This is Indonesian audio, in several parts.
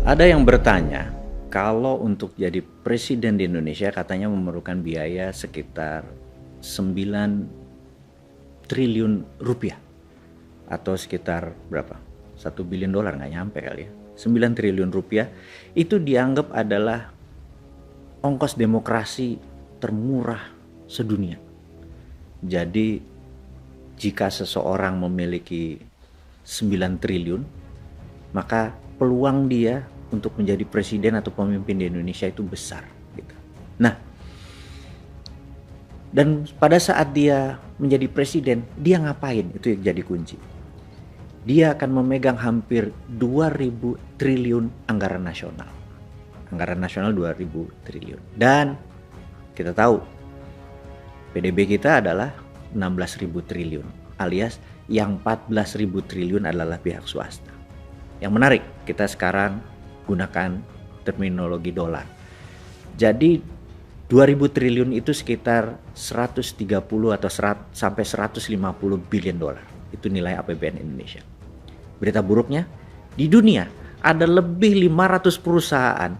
Ada yang bertanya, kalau untuk jadi presiden di Indonesia katanya memerlukan biaya sekitar 9 triliun rupiah. Atau sekitar berapa? 1 billion dolar, nggak nyampe kali ya. 9 triliun rupiah itu dianggap adalah ongkos demokrasi termurah sedunia. Jadi jika seseorang memiliki 9 triliun, maka peluang dia untuk menjadi presiden atau pemimpin di Indonesia itu besar gitu. Nah, dan pada saat dia menjadi presiden, dia ngapain? Itu yang jadi kunci. Dia akan memegang hampir 2.000 triliun anggaran nasional. Anggaran nasional 2.000 triliun. Dan kita tahu PDB kita adalah 16.000 triliun, alias yang 14.000 triliun adalah pihak swasta. Yang menarik, kita sekarang gunakan terminologi dolar. Jadi 2.000 triliun itu sekitar 130 atau sampai 150 billion dolar. Itu nilai APBN Indonesia. Berita buruknya, di dunia ada lebih 500 perusahaan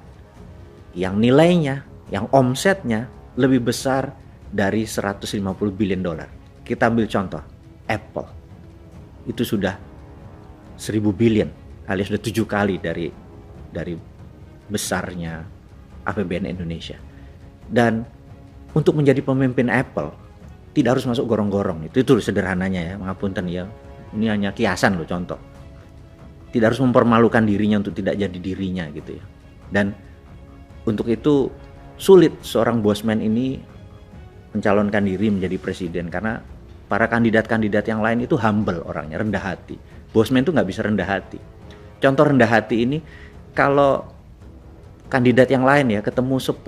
yang nilainya, yang omsetnya lebih besar dari 150 billion dolar. Kita ambil contoh, Apple. Itu sudah 1.000 billion, alias sudah 7 kali dari besarnya APBN Indonesia. Dan untuk menjadi pemimpin Apple tidak harus masuk gorong-gorong. Itu sederhananya ya, ngapunten ya. Ini hanya kiasan loh, contoh. Tidak harus mempermalukan dirinya untuk tidak jadi dirinya gitu ya. Dan untuk itu sulit seorang bosman ini mencalonkan diri menjadi presiden, karena para kandidat-kandidat yang lain itu humble orangnya, rendah hati. Bosman itu nggak bisa rendah hati. Contoh rendah hati ini, kalau kandidat yang lain ya ketemu 10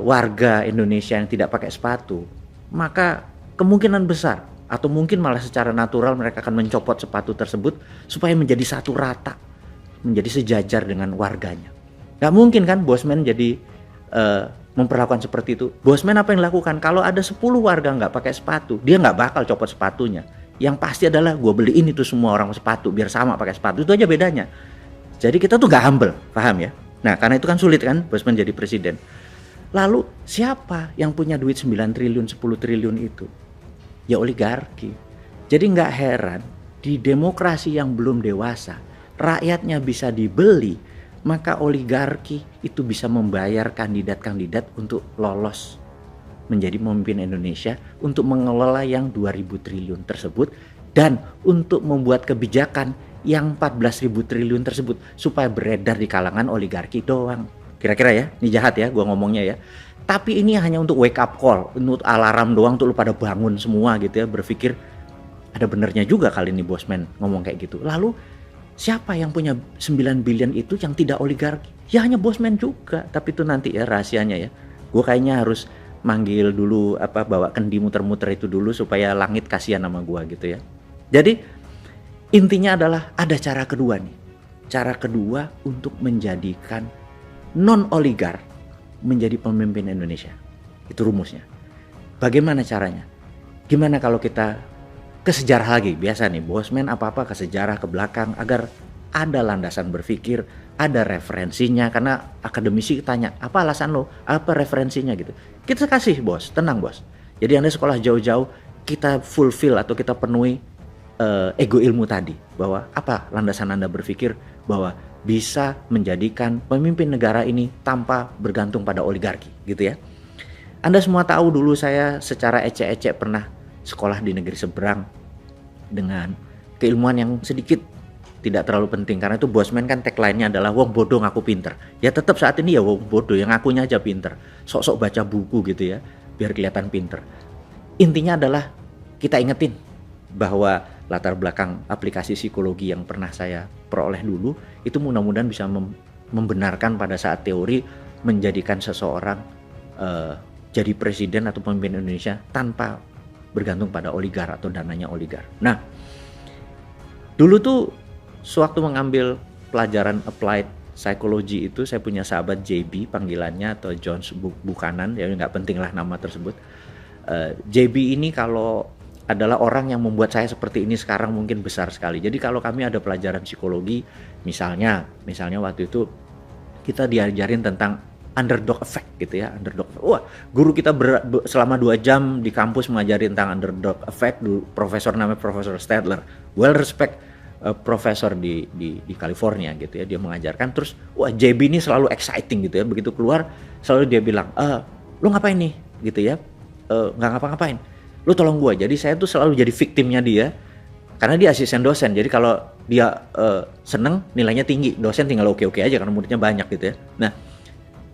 warga Indonesia yang tidak pakai sepatu, maka kemungkinan besar atau mungkin malah secara natural mereka akan mencopot sepatu tersebut supaya menjadi satu rata, menjadi sejajar dengan warganya. Gak mungkin kan bosman jadi memperlakukan seperti itu. Bosman apa yang dilakukan? Kalau ada 10 warga nggak pakai sepatu, dia nggak bakal copot sepatunya. Yang pasti adalah gue beliin itu semua orang sepatu biar sama pakai sepatu. Itu aja bedanya. Jadi kita tuh gak humble, paham ya? Nah, karena itu kan sulit kan bosman jadi presiden. Lalu siapa yang punya duit 9 triliun, 10 triliun itu? Ya oligarki. Jadi gak heran di demokrasi yang belum dewasa, rakyatnya bisa dibeli, maka oligarki itu bisa membayar kandidat-kandidat untuk lolos menjadi pemimpin Indonesia, untuk mengelola yang 2.000 triliun tersebut, dan untuk membuat kebijakan yang 14.000 triliun tersebut supaya beredar di kalangan oligarki doang. Kira-kira ya, ini jahat ya gua ngomongnya ya. Tapi ini hanya untuk wake up call, untuk alarm doang, untuk lu pada bangun semua gitu ya, berpikir ada benernya juga kali ini bosman ngomong kayak gitu. Lalu siapa yang punya 9 billion itu yang tidak oligarki? Ya hanya bosman juga, tapi itu nanti ya rahasianya ya. Gue kayaknya harus manggil dulu bawa kendi muter-muter itu dulu supaya langit kasihan sama gue gitu ya. Jadi intinya adalah ada cara kedua nih. Cara kedua untuk menjadikan non-oligar menjadi pemimpin Indonesia. Itu rumusnya. Bagaimana caranya? Gimana kalau kita ke sejarah lagi? Biasa nih bosman apa-apa ke sejarah, ke belakang, agar ada landasan berpikir, ada referensinya. Karena akademisi tanya, apa alasan lo? Apa referensinya gitu. Kita kasih bos, tenang bos. Jadi Anda sekolah jauh-jauh, kita fulfill atau kita penuhi ego ilmu tadi. Bahwa apa landasan Anda berpikir bahwa bisa menjadikan pemimpin negara ini tanpa bergantung pada oligarki gitu ya. Anda semua tahu dulu saya secara ecek-ecek pernah sekolah di negeri seberang dengan keilmuan yang sedikit tidak terlalu penting, karena itu bosman kan tagline-nya adalah wong bodoh ngaku pinter. Ya tetap saat ini ya wong bodoh yang ngakunya aja pinter, sok-sok baca buku gitu ya biar kelihatan pinter. Intinya adalah kita ingetin bahwa latar belakang aplikasi psikologi yang pernah saya peroleh dulu itu mudah-mudahan bisa membenarkan pada saat teori menjadikan seseorang jadi presiden atau pemimpin Indonesia tanpa bergantung pada oligar atau dananya oligar. Nah, dulu tuh sewaktu mengambil pelajaran applied psychology itu saya punya sahabat JB panggilannya, atau John Buchanan, ya nggak penting lah nama tersebut. JB ini kalau adalah orang yang membuat saya seperti ini sekarang mungkin besar sekali. Jadi kalau kami ada pelajaran psikologi, misalnya waktu itu kita diajarin tentang underdog effect gitu ya, underdog. Wah, guru kita selama 2 jam di kampus mengajarin tentang underdog effect. Profesor namanya Profesor Stadler, well respect profesor di California gitu ya, dia mengajarkan. Terus wah, JB ini selalu exciting gitu ya, begitu keluar selalu dia bilang, lu ngapain nih gitu ya, nggak ngapa-ngapain, lu tolong gua. Jadi saya tuh selalu jadi victimnya dia, karena dia asisten dosen. Jadi kalau dia seneng, nilainya tinggi, dosen tinggal oke-oke aja karena muridnya banyak gitu ya. Nah,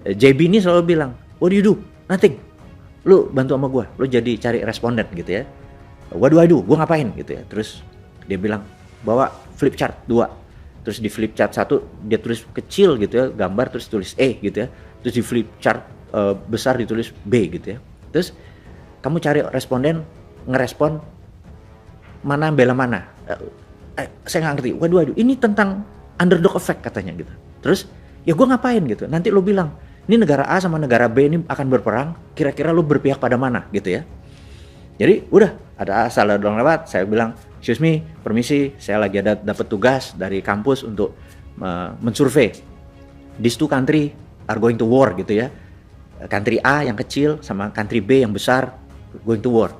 JB ini selalu bilang, what do you do? Nothing. Lu bantu sama gua, lu jadi cari responden gitu ya. What do I do? Gua ngapain gitu ya. Terus dia bilang, bawa flip chart 2. Terus di flip chart 1 dia tulis kecil gitu ya, gambar, terus tulis E gitu ya. Terus di flip chart besar ditulis B gitu ya. Terus kamu cari responden, ngerespon mana bela mana. Saya nggak ngerti. Waduh, ini tentang underdog effect katanya gitu. Terus ya gue ngapain gitu. Nanti lo bilang, ini negara A sama negara B ini akan berperang. Kira-kira lo berpihak pada mana gitu ya. Jadi udah ada salah dong lewat. Saya bilang, excuse me, permisi, saya lagi ada dapat tugas dari kampus untuk mensurvey. These two country are going to war gitu ya. Country A yang kecil sama country B yang besar going to war.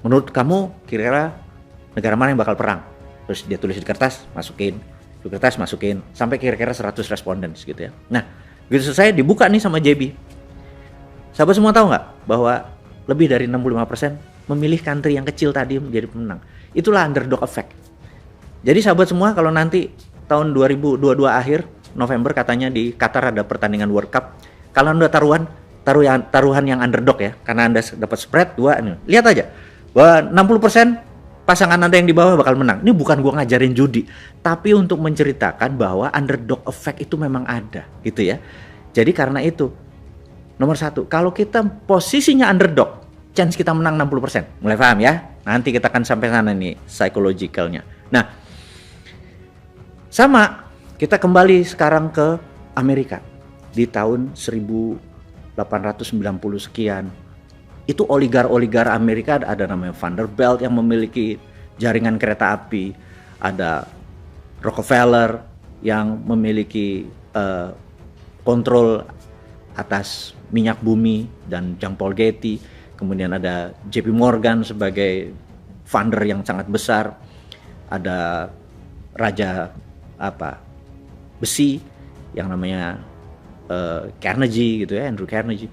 Menurut kamu kira-kira negara mana yang bakal perang? Terus dia tulis di kertas, masukin. Di kertas masukin sampai kira-kira 100 respondents gitu ya. Nah, begitu selesai dibuka nih sama JB. Sahabat semua tahu nggak bahwa lebih dari 65% memilih country yang kecil tadi menjadi pemenang. Itulah underdog effect. Jadi sahabat semua, kalau nanti tahun 2022 akhir November katanya di Qatar ada pertandingan World Cup. Kalau Anda taruhan yang underdog ya, karena Anda dapat spread 2 nih. Lihat aja bahwa 60% pasangan Anda yang di bawah bakal menang. Ini bukan gua ngajarin judi, tapi untuk menceritakan bahwa underdog effect itu memang ada gitu ya. Jadi karena itu nomor 1, kalau kita posisinya underdog, chance kita menang 60%. Mulai paham ya? Nanti kita akan sampai sana nih psychologicalnya. Nah, sama kita kembali sekarang ke Amerika di tahun 1890 sekian. Itu oligar Amerika, ada namanya Vanderbilt yang memiliki jaringan kereta api, ada Rockefeller yang memiliki kontrol atas minyak bumi dan Jean Paul Getty, kemudian ada JP Morgan sebagai funder yang sangat besar, ada raja besi yang namanya Carnegie gitu ya, Andrew Carnegie.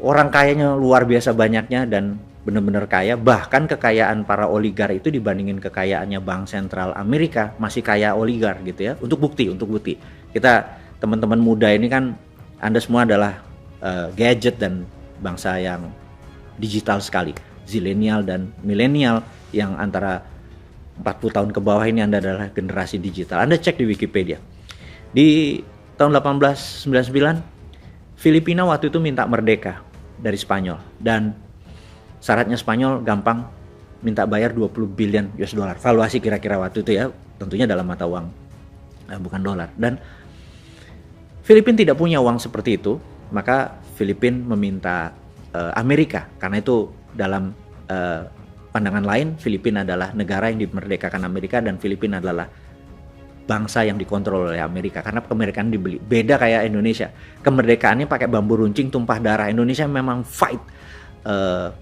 Orang kayanya luar biasa banyaknya dan benar-benar kaya. Bahkan kekayaan para oligar itu dibandingin kekayaannya Bank Sentral Amerika masih kaya oligar gitu ya. Untuk bukti. Kita teman-teman muda ini kan, Anda semua adalah gadget dan bangsa yang digital sekali. Zilenial dan milenial yang antara 40 tahun ke bawah ini Anda adalah generasi digital. Anda cek di Wikipedia. Di tahun 1899 Filipina waktu itu minta merdeka dari Spanyol, dan syaratnya Spanyol gampang, minta bayar 20 billion US dollar. Valuasi kira-kira waktu itu ya, tentunya dalam mata uang, bukan dolar. Dan Filipina tidak punya uang seperti itu, maka Filipina meminta Amerika, karena itu dalam pandangan lain Filipina adalah negara yang dimerdekakan Amerika dan Filipina adalah bangsa yang dikontrol oleh Amerika, karena kemerdekaan dibeli. Beda kayak Indonesia, kemerdekaannya pakai bambu runcing tumpah darah. Indonesia memang fight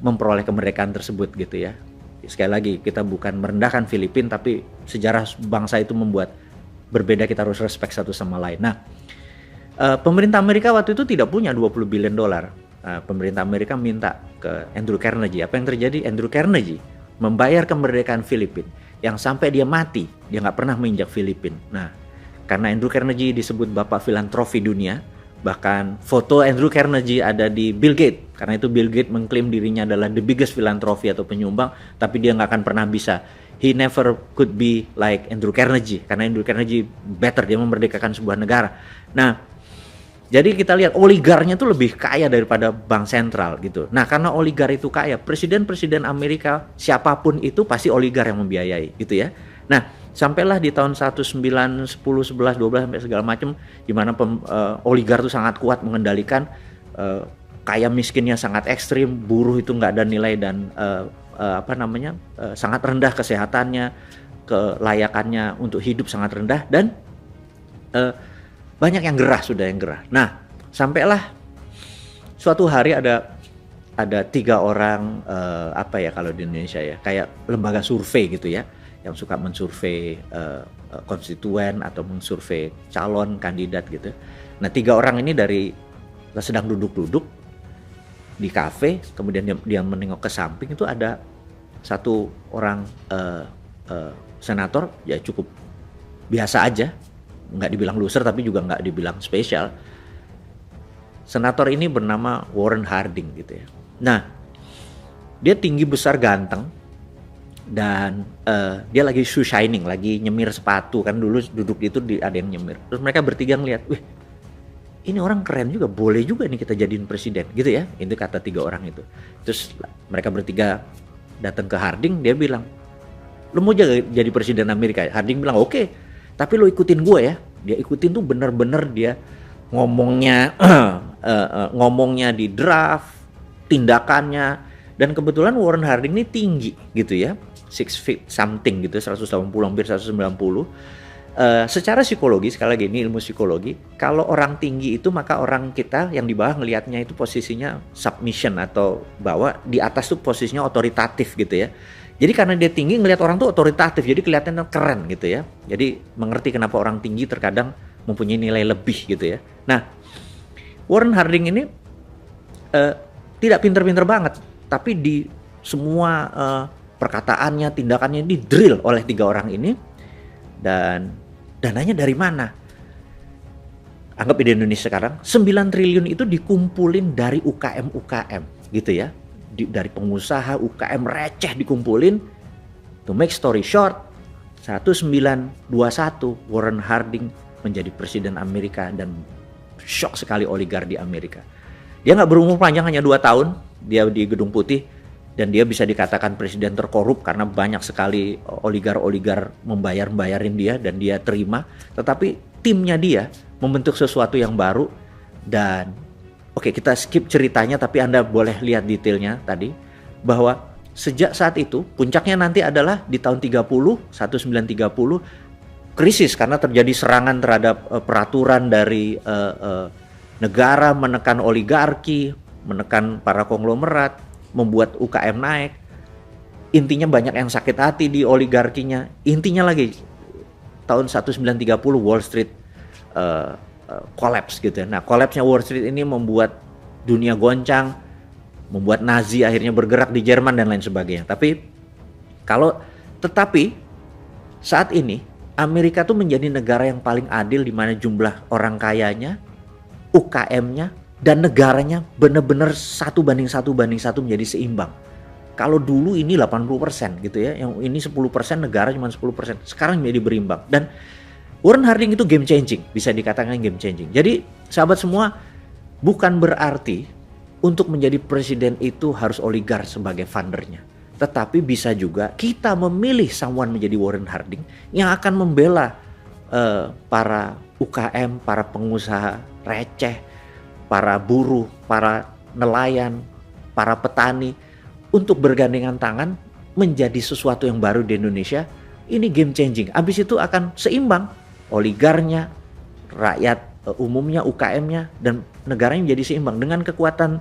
memperoleh kemerdekaan tersebut gitu ya. Sekali lagi, kita bukan merendahkan Filipina, tapi sejarah bangsa itu membuat berbeda, kita harus respect satu sama lain. Nah, pemerintah Amerika waktu itu tidak punya 20 billion dolar. Pemerintah Amerika minta ke Andrew Carnegie. Apa yang terjadi? Andrew Carnegie membayar kemerdekaan Filipina, yang sampai dia mati dia nggak pernah menginjak Filipina. Nah, karena Andrew Carnegie disebut bapak filantropi dunia, bahkan foto Andrew Carnegie ada di Bill Gates, karena itu Bill Gates mengklaim dirinya adalah the biggest philanthropy atau penyumbang, tapi dia nggak akan pernah bisa. He never could be like Andrew Carnegie, karena Andrew Carnegie better, dia memerdekakan sebuah negara. Nah, jadi kita lihat oligarnya itu lebih kaya daripada bank sentral gitu. Nah, karena oligar itu kaya, presiden-presiden Amerika siapapun itu pasti oligar yang membiayai gitu ya. Nah, sampailah di tahun 1910, 11, 12 sampai segala macam, di mana oligar itu sangat kuat mengendalikan, kaya miskinnya sangat ekstrim, buruh itu nggak ada nilai dan sangat rendah kesehatannya, kelayakannya untuk hidup sangat rendah, dan banyak yang gerah, sudah yang gerah. Nah, sampailah suatu hari ada 3 orang kalau di Indonesia ya, kayak lembaga survei gitu ya, yang suka mensurvei konstituen atau mensurvei calon kandidat gitu. Nah, 3 orang ini sedang duduk-duduk di kafe, kemudian dia menengok ke samping, itu ada satu orang senator, ya cukup biasa aja, nggak dibilang loser tapi juga nggak dibilang spesial. Senator ini bernama Warren Harding gitu ya. Nah, dia tinggi, besar, ganteng, dan dia lagi shoe shining, lagi nyemir sepatu, kan dulu duduk itu ada yang nyemir. Terus mereka bertiga ngeliat, wih, ini orang keren juga, boleh juga nih kita jadiin presiden gitu ya. Itu kata 3 orang itu. Terus mereka bertiga datang ke Harding, dia bilang, lo mau jadi presiden Amerika? Harding bilang, oke, tapi lo ikutin gue ya. Dia ikutin tuh bener-bener, dia ngomongnya di draft, tindakannya. Dan kebetulan Warren Harding ini tinggi gitu ya, 6 feet something gitu, 180 hampir 190. Secara psikologi, sekali lagi ini ilmu psikologi, kalau orang tinggi itu maka orang kita yang di bawah ngelihatnya itu posisinya submission, atau bahwa di atas tuh posisinya otoritatif gitu ya. Jadi karena dia tinggi, ngelihat orang tuh otoritatif, jadi kelihatannya keren gitu ya. Jadi mengerti kenapa orang tinggi terkadang mempunyai nilai lebih gitu ya. Nah, Warren Harding ini tidak pinter-pinter banget, tapi di semua perkataannya, tindakannya di drill oleh 3 orang ini. Dan dananya dari mana? Anggap di Indonesia sekarang 9 triliun itu dikumpulin dari UKM gitu ya. Dari pengusaha, UKM receh dikumpulin. To make story short, 1921 Warren Harding menjadi presiden Amerika, dan shock sekali oligar di Amerika. Dia nggak berumur panjang, hanya 2 tahun dia di Gedung Putih, dan dia bisa dikatakan presiden terkorup karena banyak sekali oligar-oligar membayarin dia, dan dia terima. Tetapi timnya dia membentuk sesuatu yang baru. Dan oke, kita skip ceritanya, tapi Anda boleh lihat detailnya tadi, bahwa sejak saat itu puncaknya nanti adalah di tahun 1930 krisis karena terjadi serangan terhadap peraturan dari negara, menekan oligarki, menekan para konglomerat, membuat UKM naik. Intinya banyak yang sakit hati di oligarkinya. Intinya lagi tahun 1930 Wall Street collapse gitu ya. Nah, collapse-nya Wall Street ini membuat dunia goncang, membuat Nazi akhirnya bergerak di Jerman dan lain sebagainya. Tetapi saat ini Amerika tuh menjadi negara yang paling adil, di mana jumlah orang kayanya, UKM-nya, dan negaranya benar-benar 1:1 menjadi seimbang. Kalau dulu ini 80% gitu ya, yang ini 10%, negara cuma 10%. Sekarang menjadi berimbang. Dan Warren Harding itu game changing, bisa dikatakan game changing. Jadi sahabat semua, bukan berarti untuk menjadi presiden itu harus oligar sebagai fundernya. Tetapi bisa juga kita memilih someone menjadi Warren Harding yang akan membela para UKM, para pengusaha receh, para buruh, para nelayan, para petani, untuk bergandengan tangan menjadi sesuatu yang baru di Indonesia. Ini game changing. Abis itu akan seimbang, oligarnya, rakyat umumnya, UKM-nya, dan negaranya menjadi seimbang. Dengan kekuatan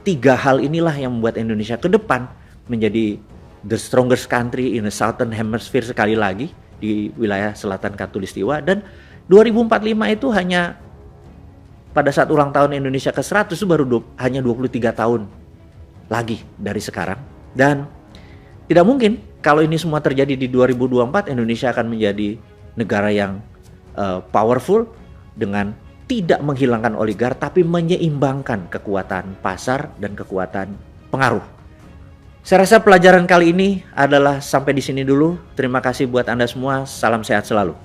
3 hal inilah yang membuat Indonesia ke depan menjadi the strongest country in the southern hemisphere sekali lagi di wilayah selatan Katulistiwa. Dan 2045 itu hanya pada saat ulang tahun Indonesia ke-100 itu baru hanya 23 tahun lagi dari sekarang. Dan tidak mungkin kalau ini semua terjadi di 2024, Indonesia akan menjadi negara yang powerful dengan tidak menghilangkan oligar, tapi menyeimbangkan kekuatan pasar dan kekuatan pengaruh. Saya rasa pelajaran kali ini adalah sampai di sini dulu. Terima kasih buat Anda semua. Salam sehat selalu.